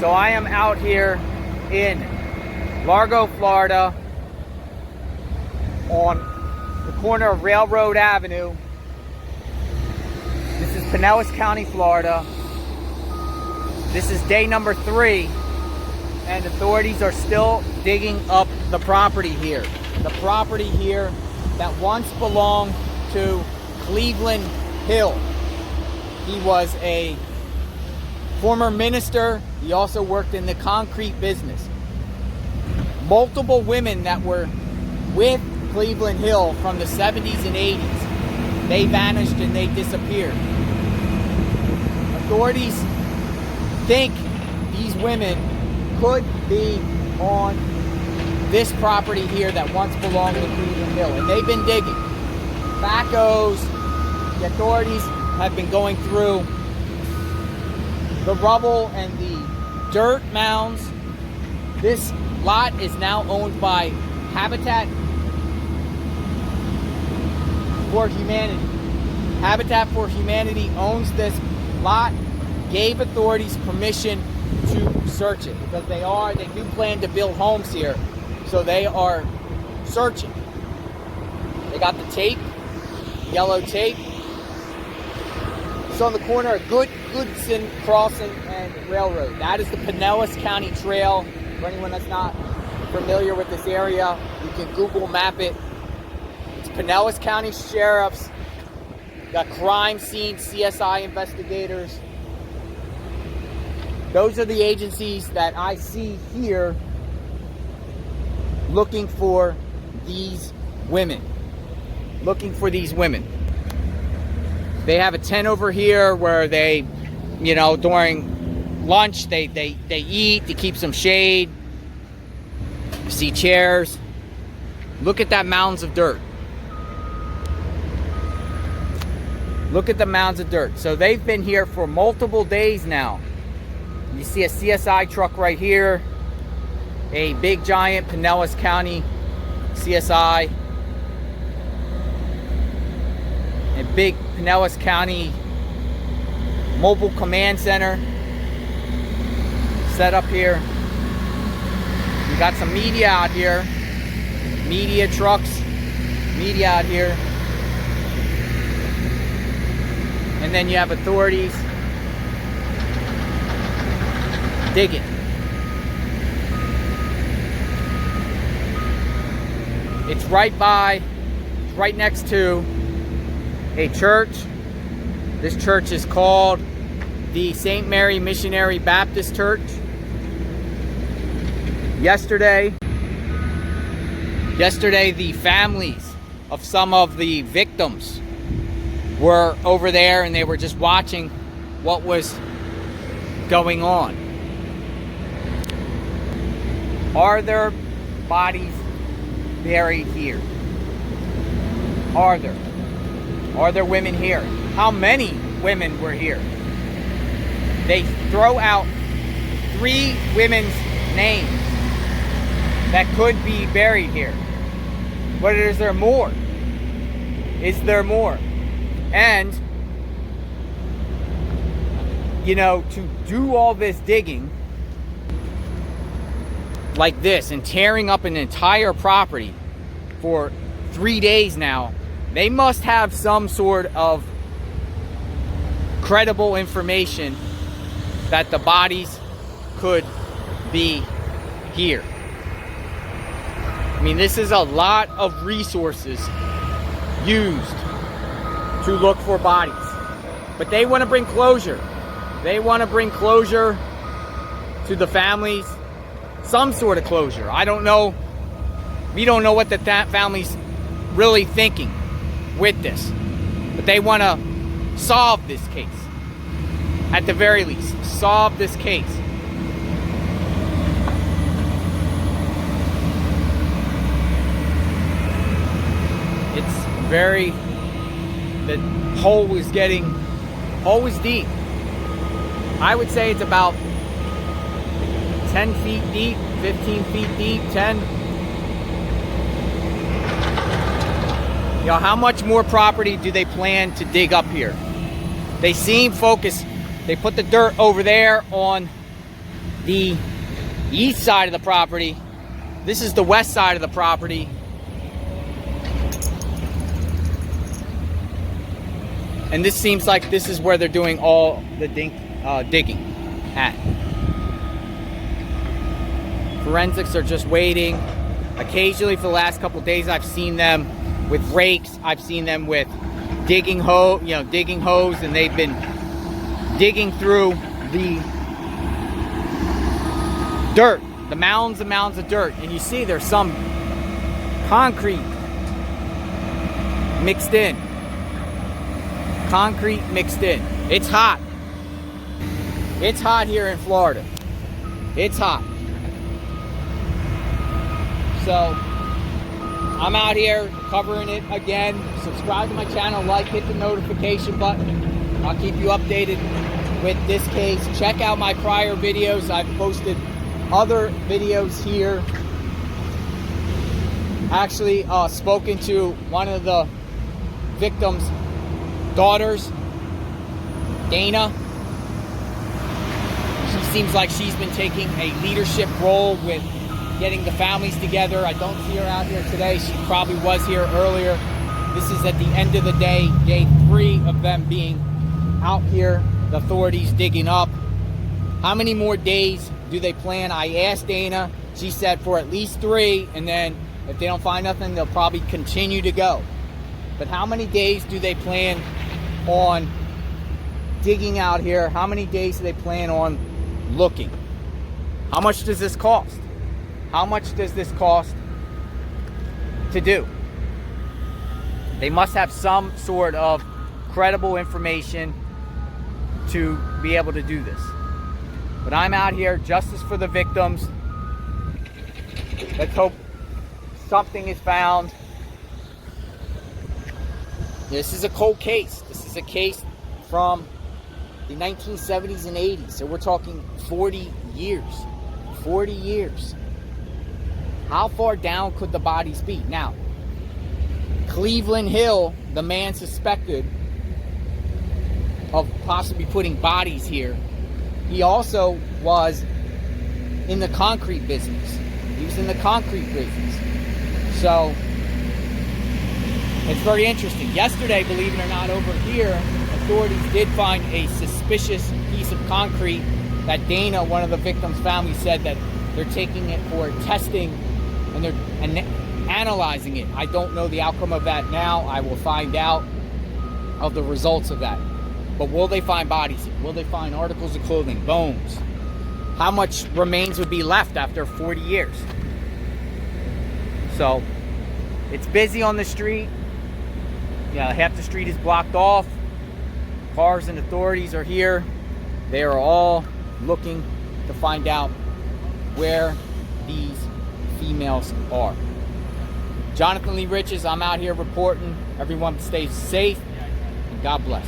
So I am out here in Largo, Florida, on the corner of Railroad Avenue. This is Pinellas County, Florida. This is day number 3, and authorities are still digging up the property here. The property here that once belonged to Cleveland Hill. He was a former minister. He also worked in the concrete business. Multiple women that were with Cleveland Hill from the 70s and 80s, they vanished and they disappeared. Authorities think these women could be on this property here that once belonged to Cleveland Hill, and they've been digging. Backhoes, the authorities have been going through the rubble and the dirt mounds. This lot is now owned by Habitat for Humanity. Habitat for Humanity owns this lot, gave authorities permission to search it because they do plan to build homes here, so they are searching. They got the tape, yellow tape. It's on the corner of Goodson Crossing and Railroad. That is the Pinellas County Trail. For anyone that's not familiar with this area, you can Google map it. It's Pinellas County Sheriffs. Got crime scene CSI investigators. Those are the agencies that I see here looking for these women. They have a tent over here where they, during lunch, they eat, to keep some shade. You see chairs. Look at that mounds of dirt. Look at the mounds of dirt. So they've been here for multiple days now. You see a CSI truck right here. A big giant Pinellas County CSI. A big Pinellas County Mobile Command Center set up here. We got some media out here. Media trucks. Media out here. And then you have authorities digging. It's right next to a church. This church is called the St. Mary Missionary Baptist Church. Yesterday, the families of some of the victims were over there, and they were just watching what was going on. Are there bodies buried here? Are there women here? How many women were here? They throw out 3 women's names that could be buried here. But is there more? Is there more? And, to do all this digging like this and tearing up an entire property for 3 days now, they must have some sort of credible information that the bodies could be here. I mean, this is a lot of resources used to look for bodies. But they want to bring closure. They want to bring closure to the families. Some sort of closure. I don't know. We don't know what the family's really thinking with this. But they want to solve this case. At the very least, solve this case. The hole is deep. I would say it's about 10 feet deep, 15 feet deep, 10. How much more property do they plan to dig up here? They seem focused. They put the dirt over there on the east side of the property. This is the west side of the property. And this seems like this is where they're doing all the digging at. Forensics are just waiting. Occasionally for the last couple days I've seen them with rakes. I've seen them with digging hose, and they've been digging through the dirt, the mounds and mounds of dirt. And you see there's some concrete mixed in. Concrete mixed in. It's hot. It's hot here in Florida. It's hot. So I'm out here covering it again. Subscribe to my channel, like, hit the notification button. I'll keep you updated with this case. Check out my prior videos. I've posted other videos here. Actually spoken to one of the victims' daughters, Dana. She seems like she's been taking a leadership role with getting the families together. I don't see her out here today. She probably was here earlier. This is at the end of the day 3 of them being out here, the authorities digging up. How many more days do they plan? I asked Dana. She said for at least 3, and then if they don't find nothing, they'll probably continue to go. But how many days do they plan on digging out here? How many days do they plan on looking? How much does this cost? How much does this cost to do? They must have some sort of credible information to be able to do this. But I'm out here, justice for the victims. Let's hope something is found. This is a cold case. This is a case from the 1970s and 80s. So we're talking 40 years. 40 years. How far down could the bodies be? Now, Cleveland Hill, the man suspected of possibly putting bodies here, he also was in the concrete business. He was in the concrete business. So, it's very interesting. Yesterday, believe it or not, over here, authorities did find a suspicious piece of concrete that Dana, one of the victims' family, said that they're taking it for testing and they're analyzing it. I don't know the outcome of that now. I will find out of the results of that. But will they find bodies? Will they find articles of clothing, bones? How much remains would be left after 40 years? So, it's busy on the street. Yeah, half the street is blocked off. Cars and authorities are here. They are all looking to find out where these females are. Jonathan Lee Riches, I'm out here reporting. Everyone stay safe, and God bless.